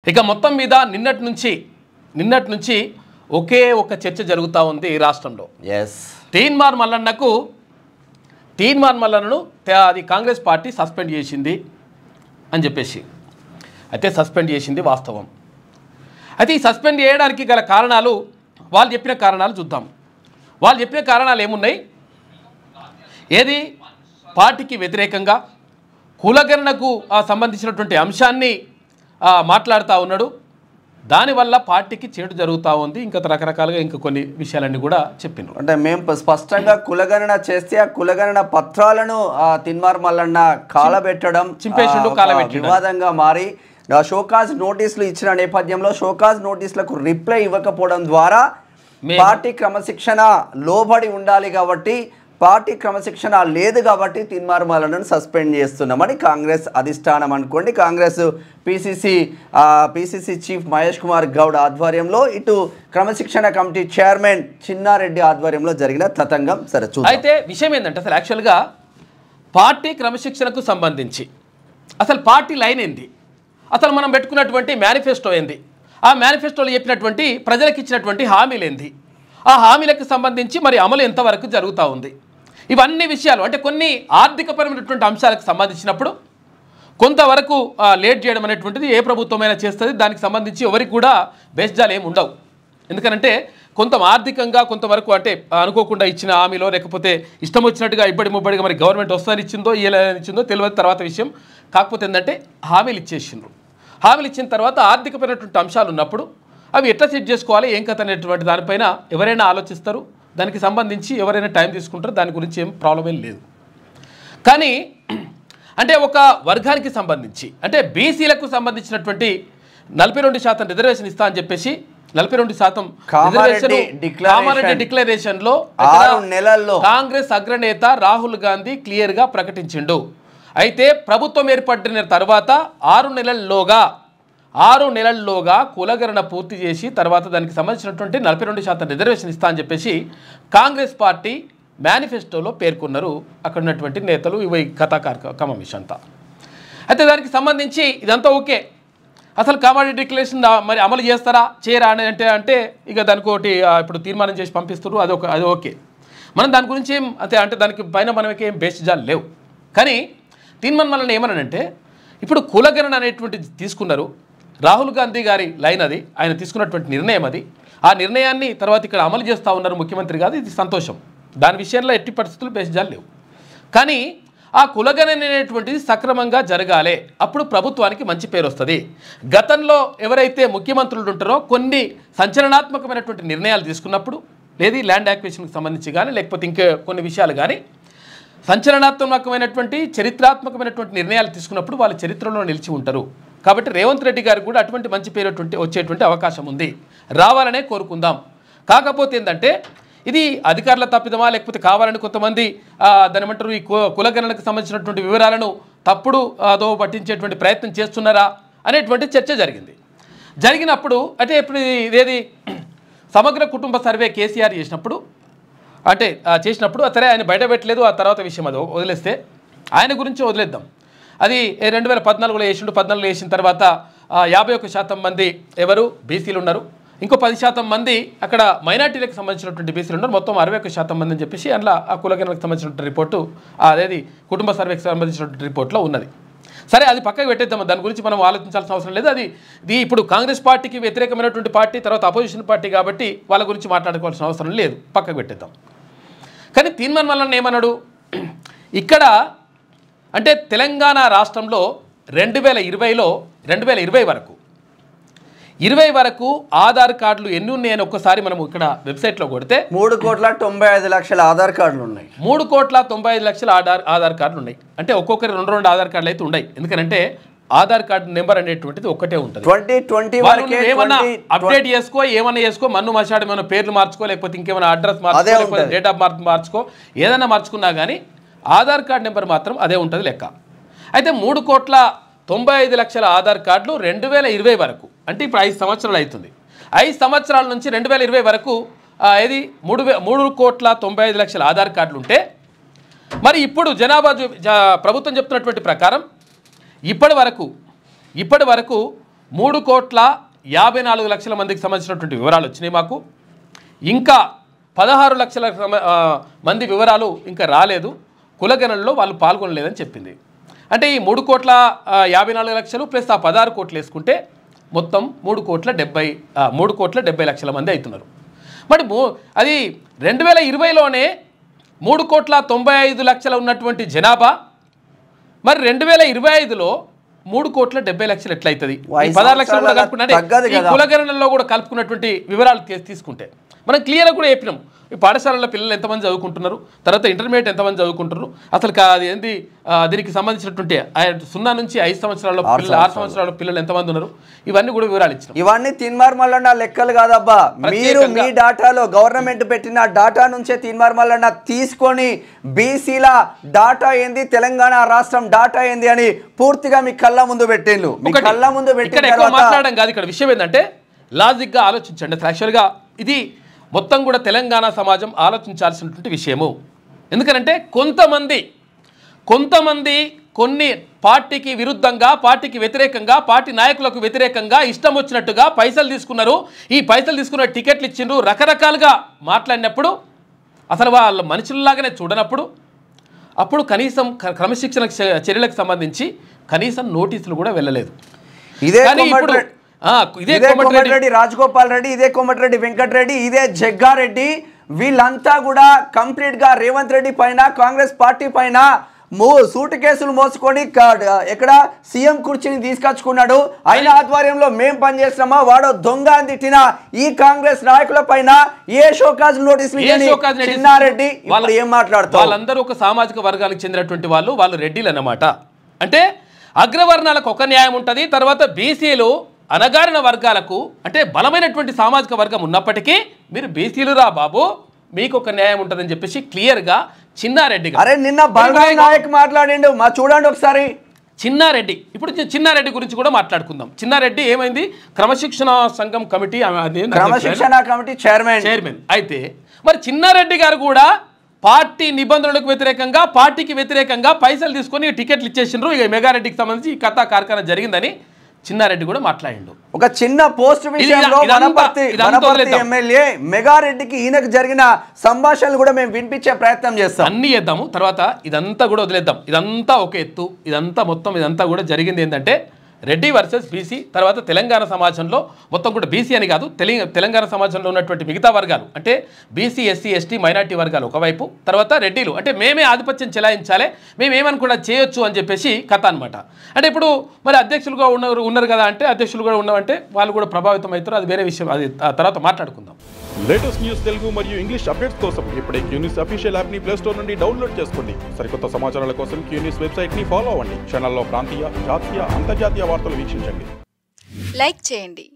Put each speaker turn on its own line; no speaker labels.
ఇక మొత్తం మీద నిన్నటి నుంచి ఒకే ఒక చర్చ జరుగుతూ ఉంది రాష్ట్రంలో. తీన్మార్ మల్లన్నను అది కాంగ్రెస్ పార్టీ సస్పెండ్ చేసింది అని చెప్పేసి. అయితే సస్పెండ్ చేసింది వాస్తవం. అయితే ఈ సస్పెండ్ చేయడానికి గల కారణాలు వాళ్ళు చెప్పిన కారణాలు చూద్దాం. వాళ్ళు చెప్పిన కారణాలు ఏమున్నాయి? ఏది పార్టీకి వ్యతిరేకంగా కులగణనకు సంబంధించినటువంటి అంశాన్ని మాట్లాడుతూ ఉన్నాడు. దానివల్ల పార్టీకి చేటు జరుగుతూ ఉంది. ఇంకా రకరకాలుగా ఇంకా కొన్ని విషయాలన్నీ కూడా చెప్పిండ్రు.
అంటే మేము స్పష్టంగా కులగణన చేస్తే ఆ కులగణన పత్రాలను తిన్మార్ మల్లన్న కాలబెట్టడం
చింపేసిండు, కాలబెట్టి
వివాదంగా మారి షోకాజ్ నోటీసులు ఇచ్చిన నేపథ్యంలో షోకాజ్ నోటీసులకు రిప్లై ఇవ్వకపోవడం ద్వారా పార్టీ క్రమశిక్షణ లోబడి ఉండాలి కాబట్టి పార్టీ క్రమశిక్షణ లేదు కాబట్టి తిన్మార్ మల్లన్నను సస్పెండ్ చేస్తున్నామని కాంగ్రెస్ అధిష్టానం అనుకోండి. కాంగ్రెస్ పిసిసి చీఫ్ మహేష్ కుమార్ గౌడ్ ఆధ్వర్యంలో ఇటు క్రమశిక్షణ కమిటీ చైర్మన్ చిన్నారెడ్డి ఆధ్వర్యంలో జరిగిన తతంగం సరే చూద్దాం.
అయితే విషయం ఏంటంటే అసలు యాక్చువల్గా పార్టీ క్రమశిక్షణకు సంబంధించి అసలు పార్టీ లైన్ ఏంది, అసలు మనం పెట్టుకున్నటువంటి మేనిఫెస్టో ఏంది, ఆ మేనిఫెస్టోలో చెప్పినటువంటి ప్రజలకు ఇచ్చినటువంటి హామీలు ఏంది, ఆ హామీలకు సంబంధించి మరి అమలు ఎంతవరకు జరుగుతూ ఉంది, ఇవన్నీ విషయాలు అంటే కొన్ని ఆర్థికపరమైనటువంటి అంశాలకు సంబంధించినప్పుడు కొంతవరకు లేట్ చేయడం అనేటువంటిది ఏ ప్రభుత్వమైనా చేస్తుంది. దానికి సంబంధించి ఎవరికి కూడా బేస్జాలు ఏమి ఉండవు. ఎందుకంటే కొంత ఆర్థికంగా కొంతవరకు అంటే అనుకోకుండా ఇచ్చిన హామీలో లేకపోతే ఇష్టం వచ్చినట్టుగా ఇబ్బడి ముబ్బడిగా మరి గవర్నమెంట్ వస్తుందని ఇచ్చిందో ఇచ్చిందో తెలియదు తర్వాత విషయం. కాకపోతే ఏంటంటే హామీలు ఇచ్చేసిండ్రు. హామీలు ఇచ్చిన తర్వాత ఆర్థికపరమైనటువంటి అంశాలు ఉన్నప్పుడు అవి ఎట్లా సెట్ చేసుకోవాలి ఏం కథ అనేటువంటి దానిపైన ఎవరైనా ఆలోచిస్తారు. దానికి సంబంధించి ఎవరైనా టైం తీసుకుంటారు. దాని గురించి ఏం ప్రాబ్లం ఏం లేదు. కానీ అంటే ఒక వర్గానికి సంబంధించి అంటే బీసీలకు సంబంధించినటువంటి 42% రిజర్వేషన్ ఇస్తా అని చెప్పేసి 42% కామారెడ్డి డిక్లరేషన్లో
6 నెలల్లో
కాంగ్రెస్ అగ్రనేత రాహుల్ గాంధీ క్లియర్గా ప్రకటించిండు. అయితే ప్రభుత్వం ఏర్పడిన తర్వాత 6 నెలల్లోగా కులగణన పూర్తి చేసి తర్వాత దానికి సంబంధించినటువంటి 42% రిజర్వేషన్ ఇస్తా అని చెప్పేసి కాంగ్రెస్ పార్టీ మేనిఫెస్టోలో పేర్కొన్నారు అక్కడ ఉన్నటువంటి నేతలు. ఇవి కథాకార్యక్రమం విషయం అంతా. అయితే దానికి సంబంధించి ఇదంతా ఓకే. అసలు కామారెడ్డి డిక్లరేషన్ మరి అమలు చేస్తారా చేయరా అని అంటే ఇక దానికి ఒకటి ఇప్పుడు తీర్మానం చేసి పంపిస్తారు. అది ఓకే. మనం దాని గురించి ఏం అంటే దానికి పైన మనకి ఏం బేస్జాలు లేవు. కానీ తీర్మానం వలన ఏమనంటే ఇప్పుడు కులగణన అనేటువంటిది తీసుకున్నారు. రాహుల్ గాంధీ గారి లైన్ అది, ఆయన తీసుకున్నటువంటి నిర్ణయం అది. ఆ నిర్ణయాన్ని తర్వాత ఇక్కడ అమలు చేస్తూ ఉన్నారు ముఖ్యమంత్రి గారు. ఇది సంతోషం. దాని విషయంలో ఎట్టి పరిస్థితులు బేస్జాలు లేవు. కానీ ఆ కులగణన అనేటువంటిది సక్రమంగా జరగాలి. అప్పుడు ప్రభుత్వానికి మంచి పేరు వస్తుంది. గతంలో ఎవరైతే ముఖ్యమంత్రులు ఉంటారో కొన్ని సంచలనాత్మకమైనటువంటి నిర్ణయాలు తీసుకున్నప్పుడు లేదు ల్యాండ్ యాక్విజిషన్కి సంబంధించి కానీ లేకపోతే ఇంకా కొన్ని విషయాలు కానీ సంచలనాత్మకమైనటువంటి చరిత్రాత్మకమైనటువంటి నిర్ణయాలు తీసుకున్నప్పుడు వాళ్ళ చరిత్రలో నిలిచి ఉంటారు. కాబట్టి రేవంత్ రెడ్డి గారికి కూడా అటువంటి మంచి పేరు వచ్చేటువంటి అవకాశం ఉంది. రావాలనే కోరుకుందాం. కాకపోతే ఏంటంటే ఇది అధికారుల తప్పిదమా లేకపోతే కావాలని కొంతమంది దాని ఏమంటారు ఈ కులగణనకు సంబంధించినటువంటి వివరాలను తప్పుడు దో పట్టించేటువంటి ప్రయత్నం చేస్తున్నారా అనేటువంటి చర్చ జరిగినప్పుడు అంటే ఇప్పుడు ఇదేది సమగ్ర కుటుంబ సర్వే కేసీఆర్ చేసినప్పుడు సరే ఆయన బయట పెట్టలేదు. ఆ తర్వాత విషయం అది వదిలేస్తే ఆయన గురించి వదిలేద్దాం. అది 2014లో వేసిండు. 14లో వేసిన తర్వాత 51% మంది ఎవరు బీసీలు ఉన్నారు. ఇంకో 10% మంది అక్కడ మైనార్టీలకు సంబంధించినటువంటి బీసీలు ఉన్నారు. మొత్తం 61% మంది అని చెప్పేసి అందులో ఆ కులగణనకు సంబంధించినటువంటి రిపోర్టు అదేది కుటుంబ సర్వేకి సంబంధించినటువంటి రిపోర్ట్లో ఉన్నది. సరే అది పక్కకు పెట్టేద్దాం. దాని గురించి మనం ఆలోచించాల్సిన అవసరం లేదు. ఇది ఇప్పుడు కాంగ్రెస్ పార్టీకి వ్యతిరేకమైనటువంటి పార్టీ తర్వాత అపోజిషన్ పార్టీ కాబట్టి వాళ్ళ గురించి మాట్లాడుకోవాల్సిన అవసరం లేదు. పక్కకు పెట్టేద్దాం. కానీ తీర్మానం వలన ఏమన్నాడు ఇక్కడ అంటే తెలంగాణ రాష్ట్రంలో 2020 వరకు ఆధార్ కార్డులు ఎన్ని ఉన్నాయని ఒక్కసారి మనం ఇక్కడ వెబ్సైట్లో కొడితే
3,95,00,000 ఆధార్ కార్డులు ఉన్నాయి.
3,95,00,000 ఆధార్ కార్డులు ఉన్నాయి. అంటే ఒక్కొక్కరి 2 ఆధార్ కార్డులు అయితే ఉన్నాయి. ఎందుకంటే ఆధార్ కార్డు నెంబర్ అనేటువంటిది ఒక్కటే ఉంటుంది.
2020
ఏమన్నా అప్డేట్ ఏమన్నా చేసుకో మన్ను మసాడు ఏమైనా పేర్లు మార్చుకో లేకపోతే ఇంకేమైనా అడ్రస్ మార్చుకో లేకపోతే డేట్ ఆఫ్ బర్త్ మార్చుకో ఏదైనా మార్చుకున్నా కానీ ఆధార్ కార్డు నెంబర్ మాత్రం అదే ఉంటుంది లెక్క. అయితే 3,95,00,000 ఆధార్ కార్డులు 2020 వరకు అంటే ఇప్పుడు 5 సంవత్సరాలు అవుతుంది. 5 సంవత్సరాల నుంచి 2020 వరకు ఇది 3,95,00,000 ఆధార్ కార్డులు ఉంటే మరి ఇప్పుడు జనాభా ప్రభుత్వం చెప్తున్నటువంటి ప్రకారం ఇప్పటి వరకు 3,54,00,000 మందికి సంబంధించినటువంటి వివరాలు వచ్చినాయి మాకు. ఇంకా 16 లక్షల మంది వివరాలు ఇంకా రాలేదు. కులగణనలో వాళ్ళు పాల్గొనలేదని చెప్పింది. అంటే ఈ 3,54,00,000 ప్లస్ ఆ 16 కోట్లు వేసుకుంటే మొత్తం 3,70,00,000 మంది అవుతున్నారు. మరి అది 2020లోనే 3,95,00,000 ఉన్నటువంటి జనాభా మరి 2025లో 3,70,00,000 ఎట్లయితుంది? 16 లక్షలు కూడా కలుపుకుంటే ఈ కులగణనలో కూడా కలుపుకున్నటువంటి వివరాలు తీసుకుంటే మనం క్లియర్గా కూడా చెప్పినాం. ఈ పాఠశాలలో పిల్లలు ఎంతమంది చదువుకుంటున్నారు, తర్వాత ఇంటర్మీడియట్ ఎంతమంది చదువుకుంటున్నారు, అసలు అది ఏంటి దీనికి సంబంధించినటువంటి 0 నుంచి 5 సంవత్సరాల పిల్లలు 6 సంవత్సరాల పిల్లలు ఎంతమంది ఉన్నారు, ఇవన్నీ కూడా వివరాలు ఇచ్చినాం.
ఇవన్నీ తీన్మార్మల్లన్న లెక్కలు కాదబ్బా. మీరు మీ డాటాలో గవర్నమెంట్ పెట్టిన డాటా నుంచే తీన్మార్మల్లన్న తీసుకొని బీసీల డాటా ఏంది, తెలంగాణ రాష్ట్రం డాటా ఏంది అని పూర్తిగా మీ కళ్ళ ముందు పెట్టిండ్రు. మీ కళ్ళ ముందు పెట్టిన
ఎక్కువ మాట్లాడడం కాదు. ఇక్కడ విషయం ఏంటంటే లాజిక్గా ఆలోచించండి. యాక్చువల్గా ఇది మొత్తం కూడా తెలంగాణ సమాజం ఆలోచించాల్సినటువంటి విషయము. ఎందుకంటే కొంతమంది కొన్ని పార్టీకి విరుద్ధంగా, పార్టీకి వ్యతిరేకంగా, పార్టీ నాయకులకు వ్యతిరేకంగా ఇష్టం వచ్చినట్టుగా పైసలు తీసుకున్నారు. ఈ పైసలు తీసుకున్న టికెట్లు ఇచ్చిండ్రు, రకరకాలుగా మాట్లాడినప్పుడు అసలు వాళ్ళ మనుషుల్లాగానే చూడనప్పుడు అప్పుడు కనీసం క్రమశిక్షణ చర్యలకు సంబంధించి కనీసం నోటీసులు కూడా వెళ్ళలేదు.
ఇదే కోమటిరెడ్డి రాజగోపాల్ రెడ్డి, ఇదే కోమటిరెడ్డి వెంకటరెడ్డి, ఇదే జగ్గారెడ్డి, వీళ్ళంతా కూడా కంప్లీట్ గా రేవంత్ రెడ్డి పైన, కాంగ్రెస్ పార్టీ పైన సూటు కేసులు మోసుకొని ఎక్కడ సీఎం కుర్చీని తీసుకొచ్చుకున్నాడు. ఆయన ఆధ్వర్యంలో మేం పనిచేస్తున్నామా, వాడో దొంగ అని తిట్టిన ఈ కాంగ్రెస్ నాయకుల పైన ఏ షోకాజ్ నోటీసులు చిన్నారెడ్డి వాళ్ళు ఏం మాట్లాడుతారు?
వాళ్ళందరూ ఒక సామాజిక వర్గానికి చెందినటువంటి వాళ్ళు రెడ్డిలు అన్నమాట. అంటే అగ్రవర్ణాలకు ఒక న్యాయం ఉంటుంది, తర్వాత బీసీలు అనగారిన వర్గాలకు అంటే బలమైనటువంటి సామాజిక వర్గం ఉన్నప్పటికీ మీరు బీసీలు రా బాబు, మీకు ఒక న్యాయం ఉంటుందని చెప్పేసి క్లియర్గా చిన్నారెడ్డి
అరే నిన్న బలరాం నాయక్ మాట్లాడిండు, మా చూడండి ఒకసారి.
చిన్నారెడ్డి, ఇప్పుడు చిన్నారెడ్డి గురించి కూడా మాట్లాడుకుందాం. చిన్నారెడ్డి ఏమైంది, క్రమశిక్షణ సంఘం కమిటీ,
క్రమశిక్షణ కమిటీ చైర్మన్.
అయితే మరి చిన్నారెడ్డి గారు కూడా పార్టీ నిబంధనలకు వ్యతిరేకంగా, పార్టీకి వ్యతిరేకంగా పైసలు తీసుకొని టికెట్లు ఇచ్చేసిండ్రు. ఇక మెగారెడ్డికి సంబంధించి ఈ కథా కార్ఖానా జరిగిందని చిన్నారెడ్డి కూడా మాట్లాడిండు.
ఒక చిన్న పోస్ట్ విషయంలో వనపర్తి ఎమ్మెల్యే మెగారెడ్డికి ఈయనకు జరిగిన సంభాషణలు కూడా మేము వినిపించే ప్రయత్నం చేస్తాం.
అన్ని చేద్దాము, తర్వాత ఇదంతా కూడా వదిలేద్దాం. ఇదంతా ఒక ఎత్తు, ఇదంతా కూడా జరిగింది ఏంటంటే రెడ్డి వర్సెస్ బీసీ. తర్వాత తెలంగాణ సమాజంలో మొత్తం కూడా బీసీ అని కాదు, తెలంగాణ సమాజంలో ఉన్నటువంటి మిగతా వర్గాలు అంటే బీసీ, ఎస్సీ, ఎస్టీ, మైనార్టీ వర్గాలు ఒకవైపు, తర్వాత రెడ్డిలు అంటే మేమే ఆధిపత్యం చెలాయించాలి, మేమేమని కూడా చేయొచ్చు అని చెప్పేసి కథ అనమాట. అంటే ఇప్పుడు మరి అధ్యక్షులుగా ఉన్నారు కదా అంటే అధ్యక్షులు కూడా ఉన్నామంటే వాళ్ళు కూడా ప్రభావితం అవుతారు, అది వేరే విషయం, అది తర్వాత మాట్లాడుకుందాం.
లేటెస్ట్ న్యూస్ తెలుగు మరియు ఇంగ్లీష్ అప్డేట్స్ కోసం ఇప్పుడే క్యూన్యూస్ అఫీషియల్ యాప్ ని ప్లే స్టోర్ నుండి డౌన్లోడ్ చేసుకోండి. సరికొత్త సమాచారాల కోసం క్యూన్యూస్ వెబ్సైట్ ని ఫాలో అవ్వండి. ఛానల్లో ప్రాంతీయ, జాతీయ, అంతర్జాతీయ వార్తలు వీక్షించండి.
లైక్ చేయండి.